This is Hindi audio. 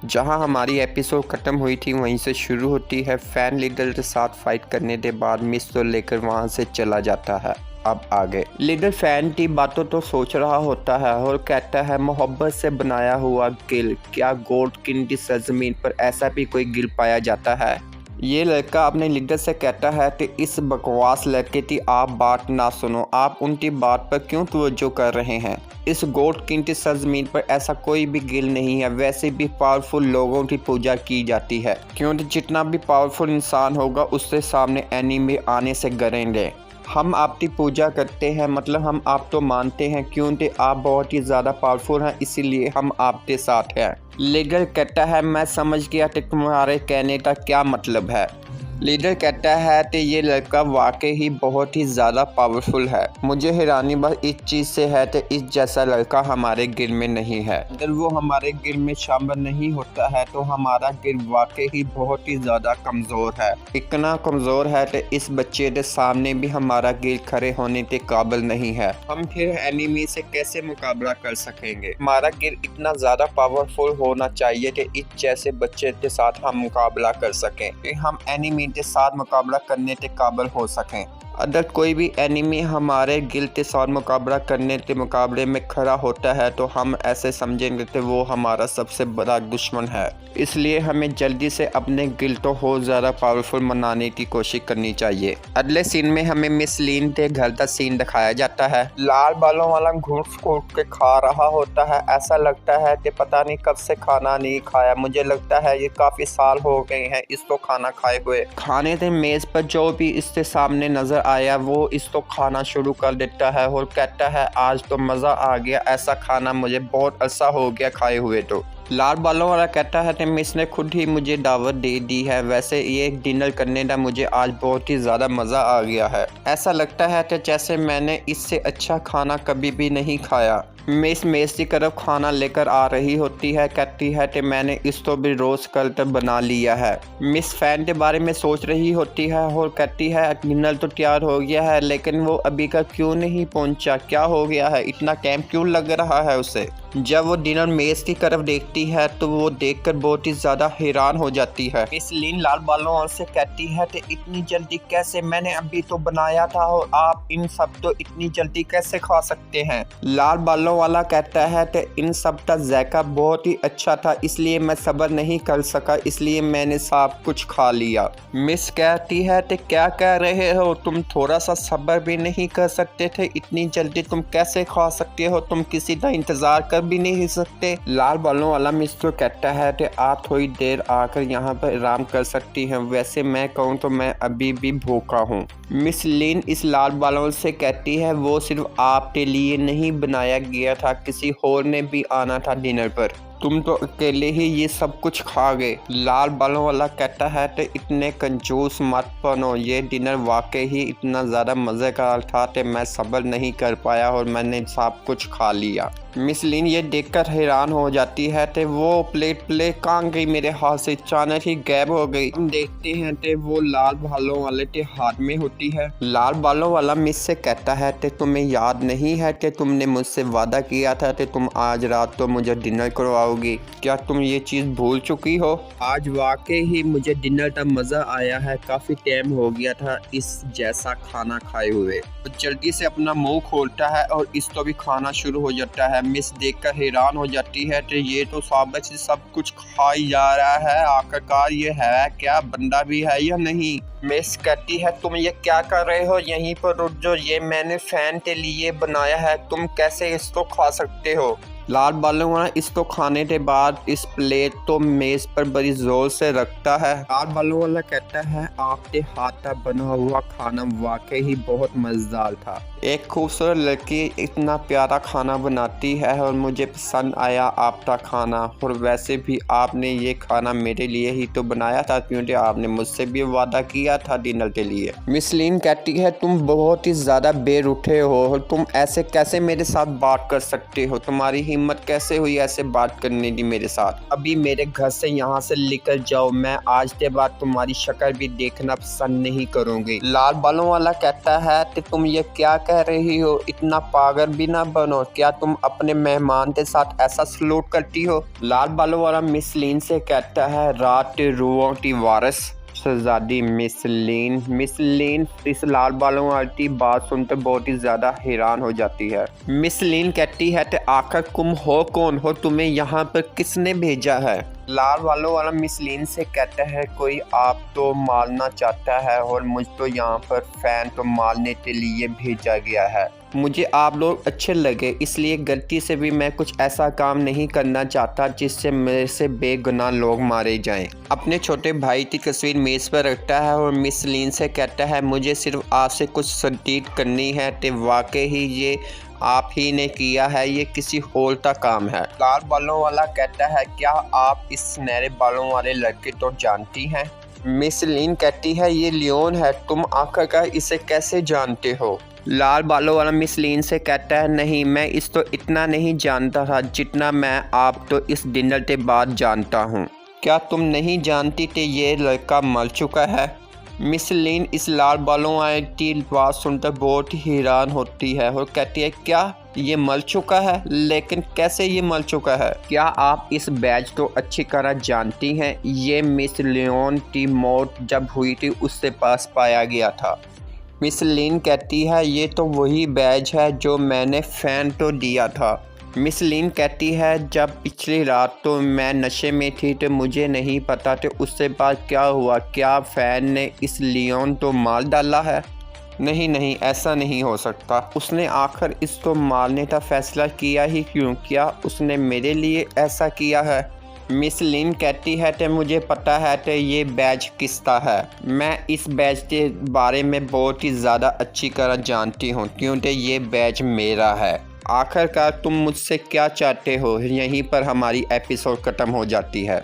जहां हमारी एपिसोड ख़त्म हुई थी वहीं से शुरू होती है। फैन लीडर के साथ फाइट करने के बाद मिस को लेकर वहां से चला जाता है। अब आगे लीडर फैन की बातों तो सोच रहा होता है और कहता है, मोहब्बत से बनाया हुआ गिल, क्या गोल्ड किंग की सरजमीन पर ऐसा भी कोई गिल पाया जाता है। ये लड़का अपने लीडर से कहता है कि इस बकवास लड़के की आप बात ना सुनो, आप उनकी बात पर क्यों तवज्जो कर रहे हैं। इस गोल्ड किंग की सरजमीन पर ऐसा कोई भी गिल नहीं है। वैसे भी पावरफुल लोगों की पूजा की जाती है, क्योंकि जितना भी पावरफुल इंसान होगा उससे सामने एनिमी आने से डरेंगे। हम आपकी पूजा करते हैं, मतलब हम आप तो मानते हैं, क्योंकि आप बहुत ही ज़्यादा पावरफुल हैं, इसीलिए हम आपके साथ हैं। लीडर कहता है, मैं समझ गया कि तुम्हारे कहने का क्या मतलब है। लीडर कहता है कि ये लड़का वाकई ही बहुत ही ज़्यादा पावरफुल है। मुझे हैरानी बस इस चीज़ से है कि इस जैसा लड़का हमारे गिल में नहीं है। अगर वो हमारे गिल में शामिल नहीं होता है तो हमारा गिल वाकई ही बहुत ही ज़्यादा कमज़ोर है। इतना कमज़ोर है कि इस बच्चे के सामने भी हमारा गिल खड़े होने के काबिल नहीं है। हम फिर एनिमी से कैसे मुकाबला कर सकेंगे। हमारा गिल इतना ज़्यादा पावरफुल होना चाहिए कि इस जैसे बच्चे के साथ हम मुकाबला कर सकें, कि हम एनिमी के साथ मुकाबला करने के काबिल हो सकें। अगर कोई भी एनिमी हमारे गिल के साथ मुकाबला करने के मुकाबले में खड़ा होता है तो हम ऐसे समझेंगे कि वो हमारा सबसे बड़ा दुश्मन है। इसलिए हमें जल्दी से अपने गिल को और ज़्यादा पावरफुल बनाने की कोशिश करनी चाहिए। अगले सीन में हमें मिस लीन के घर का सीन दिखाया जाता है। लाल बालों वाला घूट घूट के खा रहा होता है। ऐसा लगता है कि पता नहीं कब से खाना नहीं खाया। मुझे लगता है ये काफ़ी साल हो गए हैं इसको खाना खाए हुए। खाने के मेज़ पर जो भी इसके सामने नज़र आया वो इसको खाना शुरू कर देता है और कहता है, आज तो मज़ा आ गया, ऐसा खाना मुझे बहुत अर्सा हो गया खाए हुए। तो लाल बालों वाला कहता है कि मिस ने खुद ही मुझे दावत दे दी है, वैसे ये डिनर करने का मुझे आज बहुत ही ज़्यादा मज़ा आ गया है। ऐसा लगता है कि जैसे मैंने इससे अच्छा खाना कभी भी नहीं खाया। मिस मेज़ की तरफ खाना लेकर आ रही होती है, कहती है कि मैंने इसको भी रोस्ट कर बना लिया है। मिस फैन के बारे में सोच रही होती है और कहती है, डिनर तो तैयार हो गया है लेकिन वो अभी का क्यों नहीं पहुंचा, क्या हो गया है, इतना टाइम क्यों लग रहा है उसे। जब वो डिनर मेज़ की तरफ देखती है तो वो देखकर बहुत ही ज़्यादा हैरान हो जाती है। मिस लीन लाल बालों से कहती है कि इतनी जल्दी कैसे, मैंने अभी तो बनाया था और आप इन सब तो इतनी जल्दी कैसे खा सकते हैं। लाल बालों वाला कहता है कि इन सब का जायका बहुत ही अच्छा था, इसलिए मैं सब्र नहीं कर सका, इसलिए मैंने सब कुछ खा लिया। मिस कहती है कि क्या कह रहे हो, तुम थोड़ा सा सब्र भी नहीं कर सकते थे, इतनी जल्दी तुम कैसे खा सकते हो, तुम किसी का इंतजार कर भी नहीं सकते। लाल बालों वाला मिस को कहता है कि आप थोड़ी देर आकर यहाँ पर आराम कर सकती हैं, वैसे मैं कहूँ तो मैं अभी भी भूखा हूँ। मिस लीन इस लाल बालों से कहती है, वो सिर्फ आपके लिए नहीं बनाया गया था, किसी और ने भी आना था डिनर पर, तुम तो अकेले ही ये सब कुछ खा गए। लाल बालों वाला कहता है कि इतने कंजूस मत बनो, ये डिनर वाकई ही इतना ज़्यादा मज़ेदार था कि मैं सब्र नहीं कर पाया और मैंने सब कुछ खा लिया। मिस लीन ये देखकर हैरान हो जाती है कि वो प्लेट कहाँ गई, मेरे हाथ से अचानक ही गायब हो गई। हम देखते हैं कि वो लाल बालों वाले के हाथ में होती है। लाल बालों वाला मिस से कहता है कि तुम्हें याद नहीं है कि तुमने मुझसे वादा किया था कि तुम आज रात तो मुझे डिनर करवाओगी, क्या तुम ये चीज़ भूल चुकी हो। आज वाकई ही मुझे डिनर का मज़ा आया है, काफ़ी टाइम हो गया था इस जैसा खाना खाए हुए। तो जल्दी से अपना मुंह खोलता है और इसको भी खाना शुरू हो जाता है। मिस देखकर हैरान हो जाती है कि ये तो साबित से सब कुछ खाई जा रहा है, आखिरकार ये है क्या, बंदा भी है या नहीं। मिस कहती है, तुम ये क्या कर रहे हो, यहीं पर रुक जाओ, ये मैंने फैन के लिए बनाया है, तुम कैसे इसको खा सकते हो। लाल बालों वाला इसको खाने के बाद इस प्लेट तो मेज़ पर बड़ी जोर से रखता है। लाल बालों वाला कहता है, आपके हाथ का बना हुआ खाना वाकई ही बहुत मज़ेदार था। एक खूबसूरत लड़की इतना प्यारा खाना बनाती है और मुझे पसंद आया आपका खाना, और वैसे भी आपने ये खाना मेरे लिए ही तो बनाया था, क्योंकि आपने मुझसे भी वादा किया था डिनर के लिए। मिस लीन कहती है, तुम बहुत ही ज़्यादा बेरुठे हो और तुम ऐसे कैसे मेरे साथ बात कर सकते हो, तुम्हारी ही हिम्मत कैसे हुई ऐसे बात करने की मेरे साथ? अभी मेरे घर से यहाँ से निकल जाओ, मैं आज के बाद तुम्हारी शक्ल भी देखना पसंद नहीं करूँगी। लाल बालों वाला कहता है कि तुम ये क्या कह रही हो, इतना पागल भी ना बनो, क्या तुम अपने मेहमान के साथ ऐसा सलूट करती हो? लाल बालों वाला मिस लीन से कहता है रात के रूहों की वारिस शहजादी मिस लीन इस लाल बालों वाली बात सुनकर बहुत ही ज्यादा हैरान हो जाती है। मिस लीन कहती है कि आखिर तुम हो कौन हो, तुम्हें यहाँ पर किसने भेजा है? लाल बालों वाला मिस लीन से कहता है कोई आप तो मारना चाहता है और मुझ तो यहाँ पर फैन को मारने के लिए भेजा गया है। मुझे आप लोग अच्छे लगे, इसलिए गलती से भी मैं कुछ ऐसा काम नहीं करना चाहता जिससे मेरे से बेगुनाह लोग मारे जाएं। अपने छोटे भाई की तस्वीर मेज पर रखता है और मिस लीन से कहता है मुझे सिर्फ आपसे कुछ सटीक करनी है कि वाकई ही ये आप ही ने किया है, ये किसी और का काम है। लाल बालों वाला कहता है क्या आप इस सुनहरे बालों वाले लड़के को जानती हैं? मिस लीन कहती है ये लियोन है, तुम आखिरकार इसे कैसे जानते हो? लाल बालों वाला मिस लीन से कहता है नहीं, मैं इस तो इतना नहीं जानता था जितना मैं आप तो इस डिनर के बाद जानता हूँ। क्या तुम नहीं जानती कि ये लड़का मर चुका है? मिस लीन इस लाल बालों वाले की बात सुनकर बहुत ही हैरान होती है और कहती है क्या ये मर चुका है? लेकिन कैसे ये मर चुका है? क्या आप इस बैज को अच्छी तरह जानती हैं? ये मिस लियोन की मौत जब हुई थी उससे पास पाया गया था। मिस लीन कहती है ये तो वही बैज है जो मैंने फैन को दिया था। मिस लीन कहती है जब पिछली रात तो मैं नशे में थी तो मुझे नहीं पता कि उससे बाद क्या हुआ, क्या फैन ने इस लियोन को मार डाला है? नहीं, ऐसा नहीं हो सकता, उसने आखिर इसको मारने का फैसला किया ही क्यों? क्या उसने मेरे लिए ऐसा किया है? मिस लीन कहती है कि मुझे पता है कि ये बैज किसका है, मैं इस बैज के बारे में बहुत ही ज़्यादा अच्छी तरह जानती हूँ क्योंकि ये बैज मेरा है। आखिरकार तुम मुझसे क्या चाहते हो? यहीं पर हमारी एपिसोड ख़त्म हो जाती है।